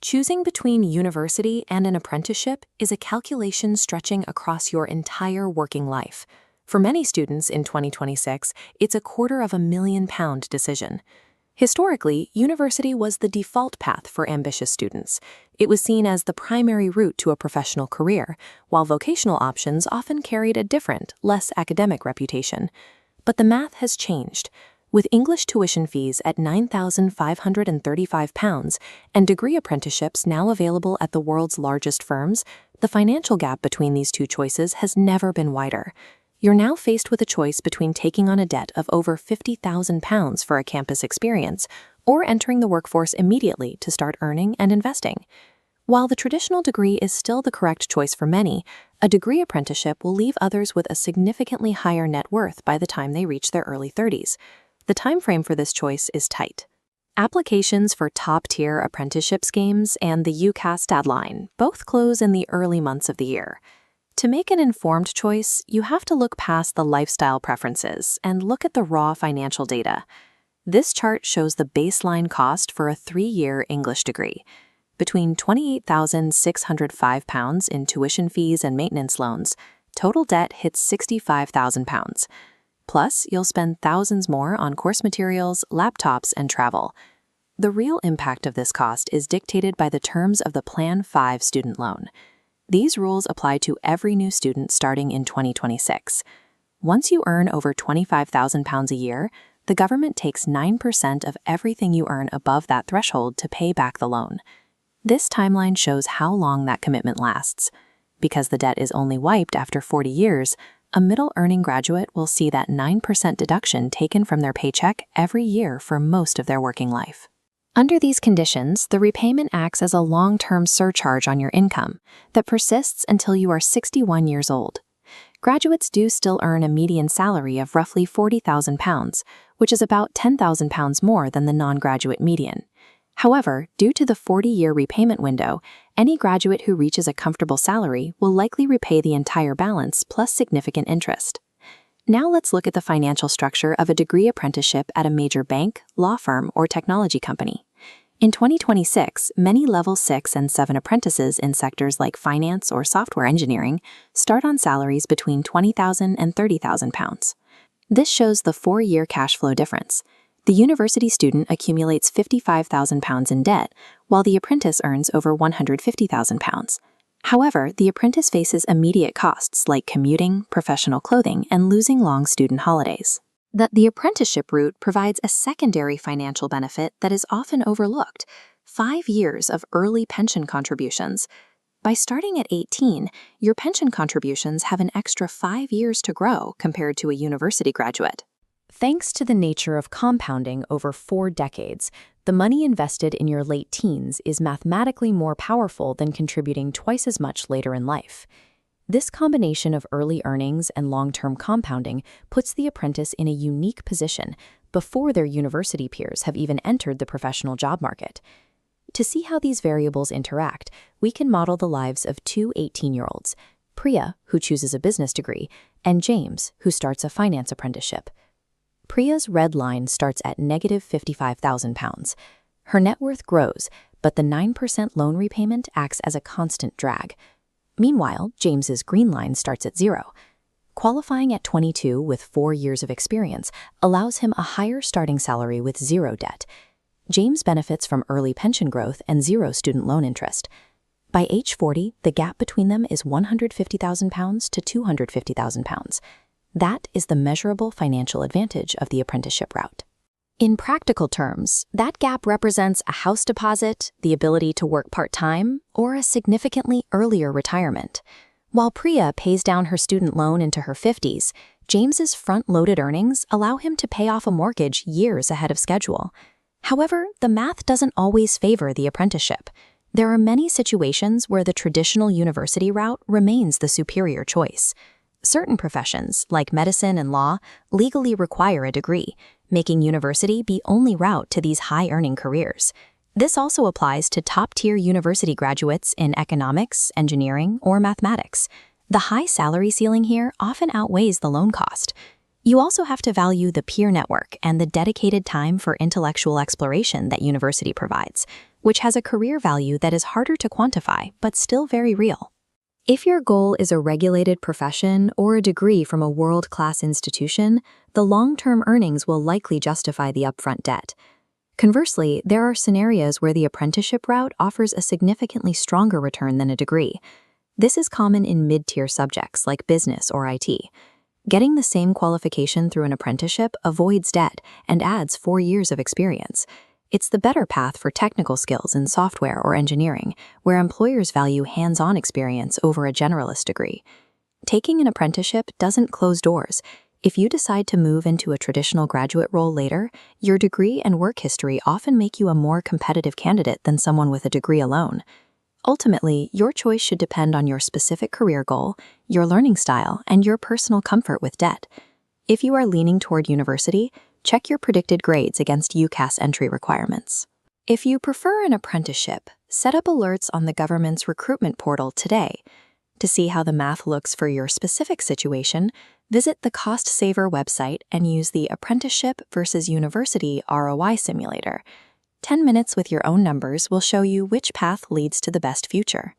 Choosing between university and an apprenticeship is a calculation stretching across your entire working life. For many students in 2026, it's a £250,000 decision. Historically, university was the default path for ambitious students. It was seen as the primary route to a professional career, while vocational options often carried a different, less academic reputation. But the math has changed. With English tuition fees at £9,535 and degree apprenticeships now available at the world's largest firms, the financial gap between these two choices has never been wider. You're now faced with a choice between taking on a debt of over £50,000 for a campus experience or entering the workforce immediately to start earning and investing. While the traditional degree is still the correct choice for many, a degree apprenticeship will leave others with a significantly higher net worth by the time they reach their early 30s. The time frame for this choice is tight. Applications for top-tier apprenticeship schemes and the UCAS deadline both close in the early months of the year. To make an informed choice, you have to look past the lifestyle preferences and look at the raw financial data. This chart shows the baseline cost for a 3-year English degree. Between £28,605 in tuition fees and maintenance loans, total debt hits £65,000. Plus, you'll spend thousands more on course materials, laptops, and travel. The real impact of this cost is dictated by the terms of the Plan 5 student loan. These rules apply to every new student starting in 2026. Once you earn over £25,000 a year, the government takes 9% of everything you earn above that threshold to pay back the loan. This timeline shows how long that commitment lasts. Because the debt is only wiped after 40 years, a middle-earning graduate will see that 9% deduction taken from their paycheck every year for most of their working life. Under these conditions, the repayment acts as a long-term surcharge on your income that persists until you are 61 years old. Graduates do still earn a median salary of roughly £40,000, which is about £10,000 more than the non-graduate median. However, due to the 40-year repayment window, any graduate who reaches a comfortable salary will likely repay the entire balance plus significant interest. Now let's look at the financial structure of a degree apprenticeship at a major bank, law firm, or technology company. In 2026, many Level 6 and 7 apprentices in sectors like finance or software engineering start on salaries between £20,000 and £30,000. This shows the 4-year cash flow difference. The university student accumulates £55,000 in debt, while the apprentice earns over £150,000. However, the apprentice faces immediate costs like commuting, professional clothing, and losing long student holidays. The apprenticeship route provides a secondary financial benefit that is often overlooked: 5 years of early pension contributions. By starting at 18, your pension contributions have an extra 5 years to grow compared to a university graduate. Thanks to the nature of compounding over 4 decades, the money invested in your late teens is mathematically more powerful than contributing twice as much later in life. This combination of early earnings and long-term compounding puts the apprentice in a unique position before their university peers have even entered the professional job market. To see how these variables interact, we can model the lives of 2 18-year-olds, Priya, who chooses a business degree, and James, who starts a finance apprenticeship. Priya's red line starts at negative £55,000. Her net worth grows, but the 9% loan repayment acts as a constant drag. Meanwhile, James's green line starts at 0. Qualifying at 22 with 4 years of experience allows him a higher starting salary with 0 debt. James benefits from early pension growth and 0 student loan interest. By age 40, the gap between them is £150,000 to £250,000. That is the measurable financial advantage of the apprenticeship route. In practical terms, that gap represents a house deposit, the ability to work part-time, or a significantly earlier retirement. While Priya pays down her student loan into her 50s, James's front-loaded earnings allow him to pay off a mortgage years ahead of schedule. However, the math doesn't always favor the apprenticeship. There are many situations where the traditional university route remains the superior choice. Certain professions, like medicine and law, legally require a degree, making university the only route to these high-earning careers. This also applies to top-tier university graduates in economics, engineering, or mathematics. The high salary ceiling here often outweighs the loan cost. You also have to value the peer network and the dedicated time for intellectual exploration that university provides. which has a career value that is harder to quantify but still very real. If your goal is a regulated profession or a degree from a world-class institution, the long-term earnings will likely justify the upfront debt. Conversely, there are scenarios where the apprenticeship route offers a significantly stronger return than a degree. This is common in mid-tier subjects like business or IT. Getting the same qualification through an apprenticeship avoids debt and adds 4 years of experience. It's the better path for technical skills in software or engineering, where employers value hands-on experience over a generalist degree. Taking an apprenticeship doesn't close doors. If you decide to move into a traditional graduate role later, your degree and work history often make you a more competitive candidate than someone with a degree alone. Ultimately, your choice should depend on your specific career goal, your learning style, and your personal comfort with debt. If you are leaning toward university, check your predicted grades against UCAS entry requirements. If you prefer an apprenticeship, set up alerts on the government's recruitment portal today. To see how the math looks for your specific situation, visit the Cost Saver website and use the Apprenticeship versus University ROI simulator. 10 minutes with your own numbers will show you which path leads to the best future.